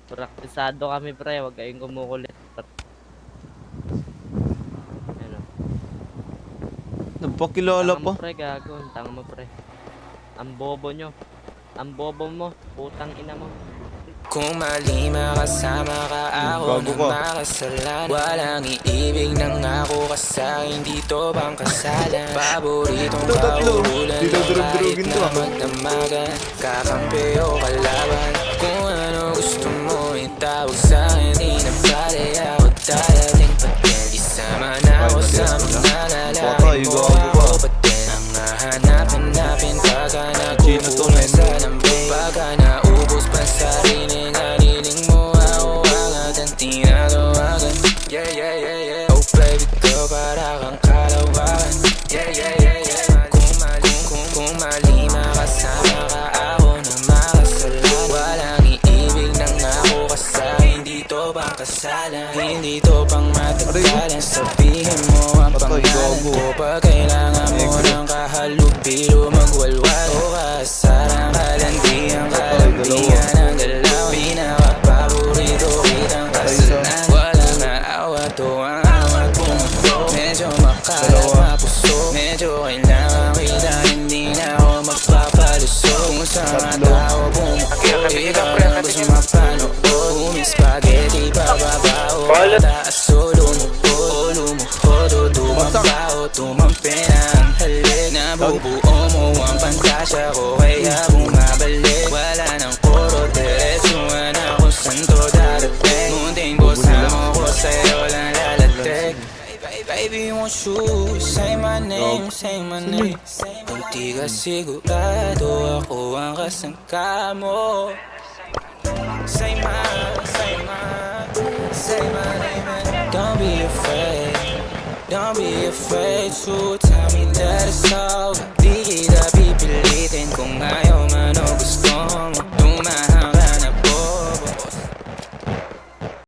Praktisado kami pre, wag kayong kumukulit. Ano? Nagpakilala Tanga mo pa. pre, gago. Tanga mo pre. Ang bobo nyo. Ang bobo mo. Putang ina mo. Kung mali makasama ka, ako Gago na ka. makasalanan. Walang iibig ng ako ka sa'kin, dito bang kasalan? Paboritong Ito, tatlo. kauulan Dito, ng kahit durug-durugin to, na ah. magdamagan. Kakampi o kalaban, kung ano gusto mo itawag sa'kin. Di na pare ako dadating pa din. Isama na ako sa mga lalaki mo, ako pa din. Ang hahanap-hanapin pagka nagkukuha sa lambing. Pagka naubos pa sarili nga niling mo, ako agad ang tinatawagan. Yeah, yeah, yeah, yeah. Oh baby girl, para kang kalawakan. Yeah, yeah, yeah, yeah. Kung mali makasama ka, ako na makasalan. Walang iibig ng ako ka sa'kin, dito bang kasalan? Hindi to pang matagalan, sabihin mo ang pangalan ko. Pag kailangan mo ng kahalubilo, magwalwal o kasaran. Kalandian, kalandian ang galaw. Pinaka-paborito kitang kasalan. Walang naawa to ang awat mo. Medyo makalat mapuso, medyo kailangan kita, hindi na ako magpapalusog. Kung sa mga tao bumuko, ikaw na gusto mapanood. Umi spaghetti, bababao, mataas o lumuhod. O lumuhod o tumambao, tumampi na ang halik. Nabubuo mo ang pantasya ko, kaya bumabalik. Wala nang koro, diretsuhan ako saan to darating. Munting kasama ko sa'yo lang lalatik. Baby, won't you say my name, say my name. Kung di ka sigurado, ako ang kasangka mo. Say my name and don't be afraid to tell me that